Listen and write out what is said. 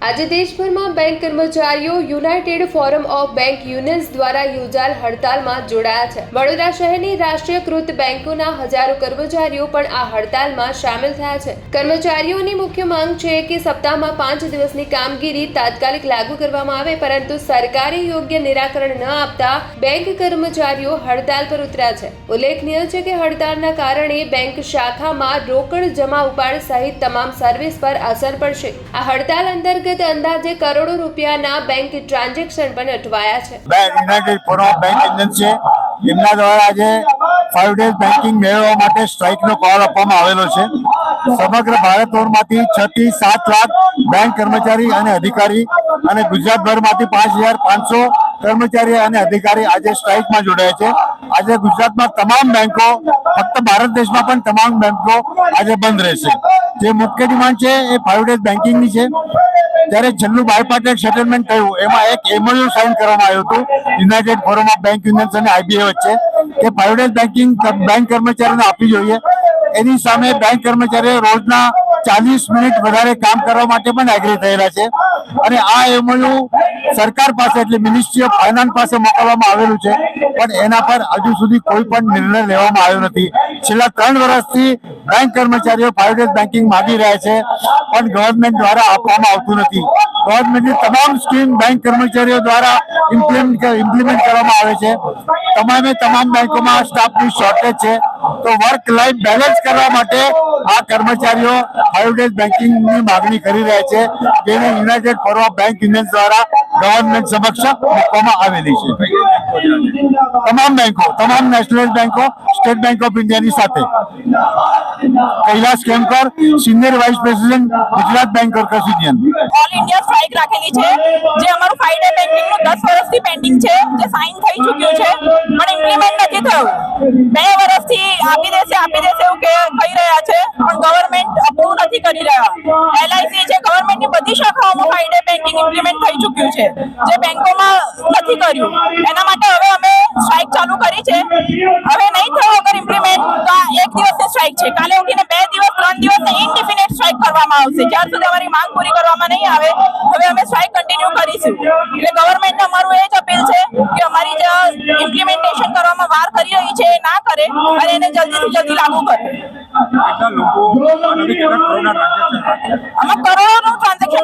આજે દેશભરમાં બેંક કર્મચારીઓ United forum of bank unions દ્વારા યોજાયેલ હડતાલમાં જોડાયા છે। વડોદરા શહેરની રાષ્ટ્રીયકૃત બેંકોના હજારો કર્મચારીઓ પણ આ હડતાલમાં સામેલ થયા છે। કર્મચારીઓની મુખ્ય માંગ છે કે સપ્તાહમાં 5 દિવસની કામગીરી તાત્કાલિક લાગુ કરવામાં આવે, પરંતુ સરકારે યોગ્ય નિરાકરણ ન આપતા બેંક કર્મચારીઓ હડતાલ પર ઉતર્યા છે। ઉલ્લેખનીય છે કે હડતાલના કારણે બેંક શાખામાં રોકડ જમા ઉપાડ સહિત તમામ સર્વિસ પર અસર પડશે। આ હડતાલ અંતર્ગત અંદાજે કરોડો રૂપિયાના બેંક ટ્રાન્ઝેક્શન પણ અટવાયા છે। United forum of bank unions છે, એમના દ્વારા આજે 5 ડેઝ બેન્કિંગ મેળવવા માટે સ્ટ્રાઇકનો કોલ આપવામાં આવેલો છે। સમગ્ર ભારતભરમાંથી 6 થી 7 લાખ બેંક કર્મચારી અને અધિકારી અને ગુજરાતભરમાંથી 5,500 કર્મચારી અને અધિકારી આજે સ્ટ્રાઇકમાં જોડાયા છે। આજે ગુજરાતમાં તમામ બેંકો, ફક્ત ભારત દેશમાં પણ તમામ બેંકો આજે બંધ રહેશે। જે મુખ્ય ડિમાન્ડ છે એ 5 ડેઝ બેન્કિંગની છે। જ્યારે છેલ્લું બાયપાર્ટેડ સેટલમેન્ટ થયું એમાં એક MOU સાઇન કરવામાં આવ્યું હતું United forum of bank unions અને IBA વચ્ચે કે 5 ડેઝ બેન્કિંગ બેંક કર્મચારીઓને આપવી જોઈએ। એની સામે બેંક કર્મચારીઓ રોજના 40 મિનિટ વધારે કામ કરવા માટે પણ એગ્રી થયેલા છે અને આ MOU સરકાર પાસે એટલે મિનિસ્ટ્રી ઓફ ફાઇનાન્સ પાસે મોકલવામાં આવેલું છે, પણ એના પર હજુ સુધી કોઈ પણ નિર્ણય લેવામાં આવ્યો નથી। છેલ્લા 3 વર્ષથી બેંક કર્મચારીઓ 5 ડેઝ બેન્કિંગ માંગી રહ્યા છે, પણ ગવર્મેન્ટ દ્વારા આપવામાં આવતું નથી। ગવર્મેન્ટની તમામ સ્કીમ બેંક કર્મચારીઓ દ્વારા ઇમ્પ્લિમેન્ટ કરવામાં આવે છે। તમામ બેંકોમાં સ્ટાફની શોર્ટેજ છે, તો વર્ક લાઈફ બેલેન્સ કરવા માટે આ કર્મચારીઓ 5 ડેઝ બેન્કિંગની માંગણી કરી રહ્યા છે, જેને United forum of bank unions દ્વારા ગવર્મેન્ટ સમક્ષ મૂકવામાં આવેલી છે। તમામ બેંકો, તમામ નેશનલ બેંકો, સ્ટેટ બેંક ઓફ ઇન્ડિયાની સાથે। Kailash Kemkar, senior vice president, Gujarat bank workers union. All India strike રાખેલી છે, જે અમારું 5 ડે બેન્કિંગનું 10 વર્ષથી પેન્ડિંગ છે, જે સાઇન થઈ ચૂક્યું છે પણ ઇમ્પ્લિમેન્ટ નથી થયું। 2 વર્ષથી આપી દેશે એવું કે કહી રહ્યા છે, પણ ગવર્મેન્ટ અપ્રૂવ નથી કરી રહ્યા। LIC છે, ગવર્મેન્ટની બધી શાખાઓમાં 5 ડે બેન્કિંગ ઇમ્પ્લિમેન્ટ થઈ ચૂક્યું છે, જે બેંકોમાં નથી કર્યું। એના માટે હવે અમે સ્ટ્રાઇક ચાલુ કરી છે। હવે નહીં થયું અગર ઇમ્પ્લિમેન્ટ તો આ 1 દિવસની સ્ટ્રાઇક છે। કાલે ઉઠીને 2 દિવસ 3 દિવસ ઇનડિફિનિટ સ્ટ્રાઇક કરવામાં આવશે, જ્યાં સુધી અમારી માંગ પૂરી કરવામાં નહીં આવે। હવે અમે સ્ટ્રાઇક કન્ટિન્યુ કરીશું। એટલે ગવર્મેન્ટને અમારું એ જ અપીલ છે કે અમારી જે ઇમ્પ્લિમેન્ટેશન કરવામાં વાર કરી રહી છે એ ના કરે અને એને જલ્દીથી જલ્દી લાગુ કરે। આમાં કરોડોનું ટ્રાન્ઝેક્શન